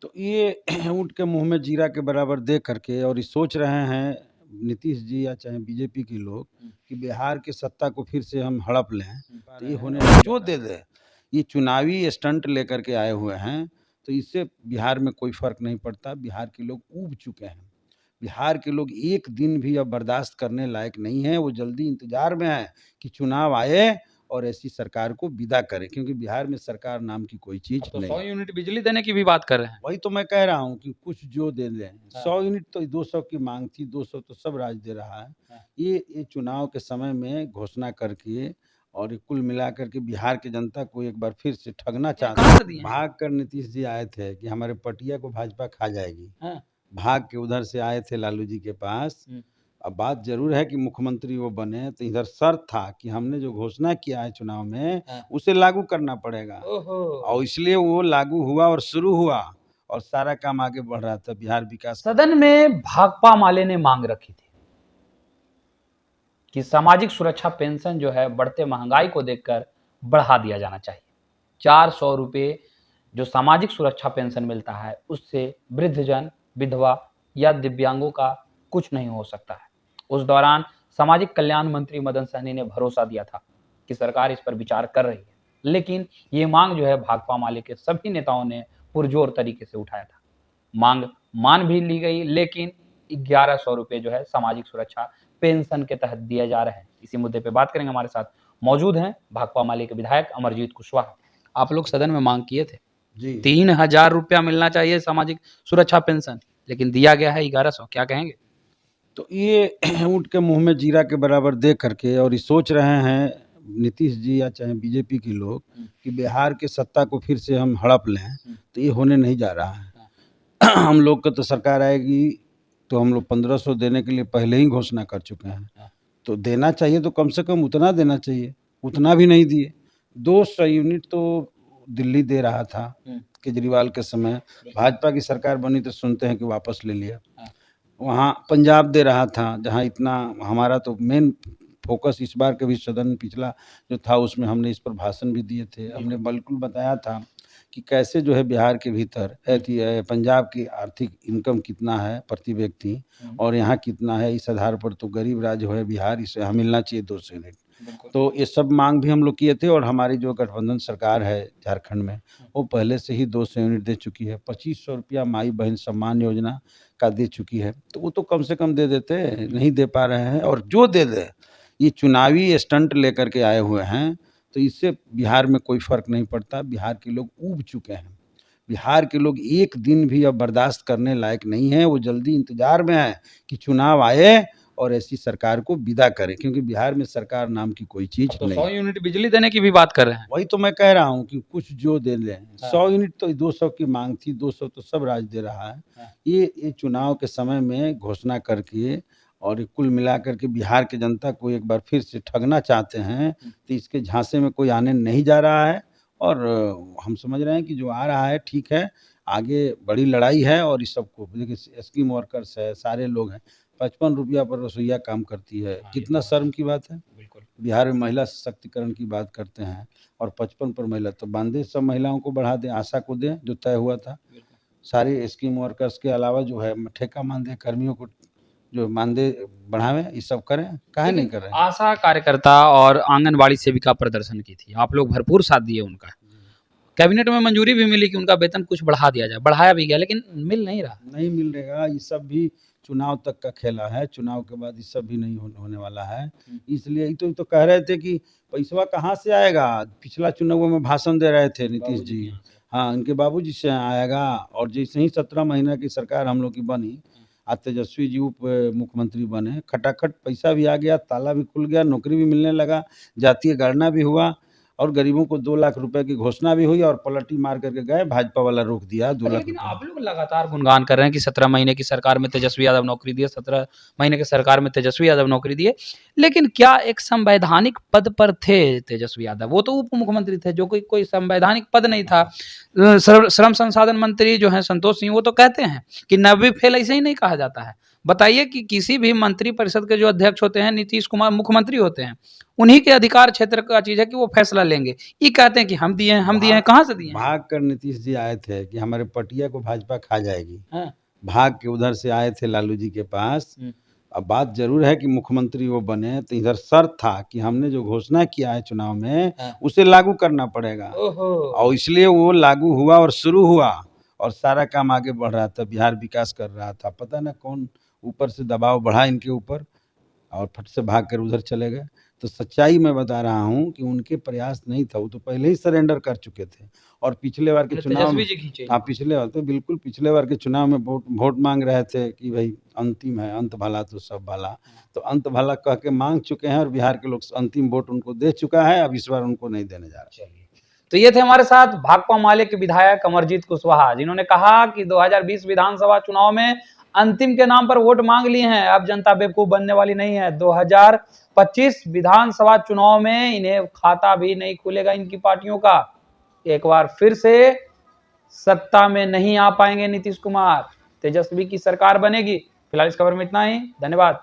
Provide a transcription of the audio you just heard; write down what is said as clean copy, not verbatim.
तो ये ऊँट के मुँह में जीरा के बराबर देख करके और ये सोच रहे हैं नीतीश जी या चाहे बीजेपी के लोग कि बिहार की सत्ता को फिर से हम हड़प लें, तो ये होने नहीं जो दे दे। ये चुनावी स्टंट लेकर के आए हुए हैं, तो इससे बिहार में कोई फ़र्क नहीं पड़ता। बिहार के लोग ऊब चुके हैं। बिहार के लोग एक दिन भी अब बर्दाश्त करने लायक नहीं हैं। वो जल्दी इंतज़ार में हैं कि चुनाव आए और ऐसी सरकार को विदा करें, क्योंकि बिहार में सरकार नाम की कोई चीज़ तो नहीं 100 है। यूनिट बिजली देने की भी बात कर रहे हैं। वही तो मैं कह रहा हूँ कि कुछ जो दे दें। हाँ। 100 यूनिट तो 200 की माँग थी, 200 तो सब राज्य दे रहा है। हाँ। ये चुनाव के समय में घोषणा करके और ये कुल मिलाकर के बिहार की जनता को एक बार फिर से ठगना चाहते कहाँ से दिए हैं। हैं? भाग कर नीतीश जी आए थे कि हमारे पटिया को भाजपा खा जाएगी। हाँ। भाग के उधर से आए थे लालू जी के पास। अब बात ज़रूर है कि मुख्यमंत्री वो बने, तो इधर शर्त था कि हमने जो घोषणा किया है चुनाव में, हाँ। उसे लागू करना पड़ेगा। ओहो! और इसलिए वो लागू हुआ और शुरू हुआ और सारा काम आगे बढ़ रहा था बिहार विकास का। सदन में भाकपा माले ने मांग रखी थी कि सामाजिक सुरक्षा पेंशन जो है बढ़ते महंगाई को देखकर बढ़ा दिया जाना चाहिए। 400 रुपये जो सामाजिक सुरक्षा पेंशन मिलता है, उससे वृद्धजन, विधवा या दिव्यांगों का कुछ नहीं हो सकता है। उस दौरान सामाजिक कल्याण मंत्री मदन सहनी ने भरोसा दिया था कि सरकार इस पर विचार कर रही है, लेकिन ये मांग जो है भाकपा माले के सभी नेताओं ने पुरजोर तरीके से उठाया था। मांग मान भी ली गई, लेकिन 1100 रुपये जो है सामाजिक सुरक्षा पेंशन के तहत दिए जा रहे हैं। इसी मुद्दे पे बात करेंगे। हमारे साथ मौजूद हैं भाकपा माले के विधायक अमरजीत कुशवाहा। आप लोग सदन में मांग किए थे जी 3000 रुपया मिलना चाहिए सामाजिक सुरक्षा पेंशन, लेकिन दिया गया है 1100। क्या कहेंगे? तो ये ऊँट के मुँह में जीरा के बराबर देख करके और ये सोच रहे हैं नीतीश जी या चाहे बीजेपी के लोग कि बिहार की सत्ता को फिर से हम हड़प लें, तो ये होने नहीं जा रहा है। हम लोग का तो सरकार आएगी तो हम लोग 1500 देने के लिए पहले ही घोषणा कर चुके हैं। तो देना चाहिए तो कम से कम उतना देना चाहिए, उतना भी नहीं दिए। 200 यूनिट तो दिल्ली दे रहा था केजरीवाल के समय। भाजपा की सरकार बनी तो सुनते हैं कि वापस ले लिया। वहाँ पंजाब दे रहा था, जहाँ इतना हमारा तो मेन फोकस इस बार के भी सदन पिछला जो था उसमें हमने इस पर भाषण भी दिए थे। हमने बिल्कुल बताया था कि कैसे जो है बिहार के भीतर पंजाब की आर्थिक इनकम कितना है प्रति व्यक्ति और यहाँ कितना है, इस आधार पर तो गरीब राज्य है बिहार, इसे हमें मिलना चाहिए 200 यूनिट। तो ये सब मांग भी हम लोग किए थे और हमारी जो गठबंधन सरकार है झारखंड में, वो पहले से ही 200 यूनिट दे चुकी है। 2500 रुपया माई बहन सम्मान योजना का दे चुकी है। तो वो तो कम से कम दे देते, नहीं दे पा रहे हैं। और जो दे दे, ये चुनावी स्टंट लेकर के आए हुए हैं, तो इससे बिहार में कोई फ़र्क नहीं पड़ता। बिहार के लोग ऊब चुके हैं। बिहार के लोग एक दिन भी अब बर्दाश्त करने लायक नहीं हैं। वो जल्दी इंतज़ार में हैं कि चुनाव आए और ऐसी सरकार को विदा करें, क्योंकि बिहार में सरकार नाम की कोई चीज़ तो नहीं 100 है। यूनिट बिजली देने की भी बात कर रहे हैं। वही तो मैं कह रहा हूँ कि कुछ जो दे दें। 100 यूनिट तो 200 की माँग थी, 200 तो सब राज्य दे रहा है। ये चुनाव के समय में घोषणा करके और ये कुल मिलाकर के बिहार की जनता को एक बार फिर से ठगना चाहते हैं, तो इसके झांसे में कोई आने नहीं जा रहा है। और हम समझ रहे हैं कि जो आ रहा है ठीक है, आगे बड़ी लड़ाई है। और इस सबको देखिए, स्कीम वर्कर्स है, सारे लोग हैं। 55 रुपया पर रसोइया काम करती है, कितना शर्म की बात है। बिल्कुल। बिहार में महिला सशक्तिकरण की बात करते हैं और 55 पर महिला, तो बांधे सब महिलाओं को बढ़ा दें, आशा को दें जो तय हुआ था। सारे स्कीम वर्कर्स के अलावा जो है ठेका मानदेय कर्मियों को जो मानदेय बढ़ावें, ये सब करें, काहे नहीं कर रहे हैं। आशा कार्यकर्ता और आंगनबाड़ी सेविका प्रदर्शन की थी, आप लोग भरपूर साथ दिए उनका। कैबिनेट में मंजूरी भी मिली कि उनका वेतन कुछ बढ़ा दिया जाए, बढ़ाया भी गया, लेकिन मिल नहीं रहा। नहीं मिलेगा, ये सब भी चुनाव तक का खेला है। चुनाव के बाद ये सब भी नहीं होने वाला है। इसलिए ये तो कह रहे थे कि पैसा कहाँ से आएगा। पिछला चुनाव में भाषण दे रहे थे नीतीश जी, हाँ, इनके बाबूजी से आएगा। और जैसे ही 17 महीना की सरकार हम लोग की बनी, आज तेजस्वी जी उप मुख्यमंत्री बने, खटाखट पैसा भी आ गया, ताला भी खुल गया, नौकरी भी मिलने लगा, जातीय गणना भी हुआ और गरीबों को 2 लाख रुपए की घोषणा भी हुई और पलटी मार करके गए, भाजपा वाला रोक दिया 2 लाख। लेकिन आप लोग लगातार गुणगान कर रहे हैं कि 17 महीने की सरकार में तेजस्वी यादव नौकरी दिए, 17 महीने की सरकार में तेजस्वी यादव नौकरी दिए, लेकिन क्या एक संवैधानिक पद पर थे तेजस्वी यादव? वो तो उप मुख्यमंत्री थे, जो कोई संवैधानिक पद नहीं था। श्रम संसाधन मंत्री जो है संतोष सिंह, वो तो कहते हैं कि 90 फेल ऐसे ही नहीं कहा जाता है। बताइए कि किसी भी मंत्री परिषद के जो अध्यक्ष होते हैं, नीतीश कुमार मुख्यमंत्री होते हैं, उन्हीं के अधिकार क्षेत्र का चीज है कि वो फैसला लेंगे। ये कहते हैं कि हम दिए हैं, हम दिए हैं, कहाँ से दिए हैं? भाग कर नीतीश जी आए थे कि हमारे पटिया को भाजपा खा जाएगी, हाँ। भाग के उधर से आए थे लालू जी के पास। अब बात जरूर है कि मुख्यमंत्री वो बने, तो इधर शर्त था कि हमने जो घोषणा किया है चुनाव में हाँ। उसे लागू करना पड़ेगा, ओहो। और इसलिए वो लागू हुआ और शुरू हुआ और सारा काम आगे बढ़ रहा था, बिहार विकास कर रहा था। पता ना कौन ऊपर से दबाव बढ़ा इनके ऊपर और फट से भाग कर उधर चले गए। तो सच्चाई मैं बता रहा हूँ कि उनके प्रयास नहीं था, वो तो पहले ही सरेंडर कर चुके थे। और पिछले बार के चुनाव में, तेजस्वी जी खींचे। हाँ पिछले बार तो बिल्कुल पिछले बार के चुनाव में वोट मांग रहे थे कि भाई अंतिम है, अंत भला तो सब भला। तो अंत भला कह के मांग चुके हैं और बिहार के लोग अंतिम वोट उनको दे चुका है, अब इस बार उनको नहीं देने जा रहा। चलिए, तो ये थे हमारे साथ भाकपा माले के विधायक अमरजीत कुशवाहा, जिन्होंने कहा कि 2020 विधानसभा चुनाव में अंतिम के नाम पर वोट मांग लिए हैं, अब जनता बेवकूफ बनने वाली नहीं है। 2025 विधानसभा चुनाव में इन्हें खाता भी नहीं खुलेगा इनकी पार्टियों का। एक बार फिर से सत्ता में नहीं आ पाएंगे नीतीश कुमार, तेजस्वी की सरकार बनेगी। फिलहाल इस खबर में इतना ही, धन्यवाद।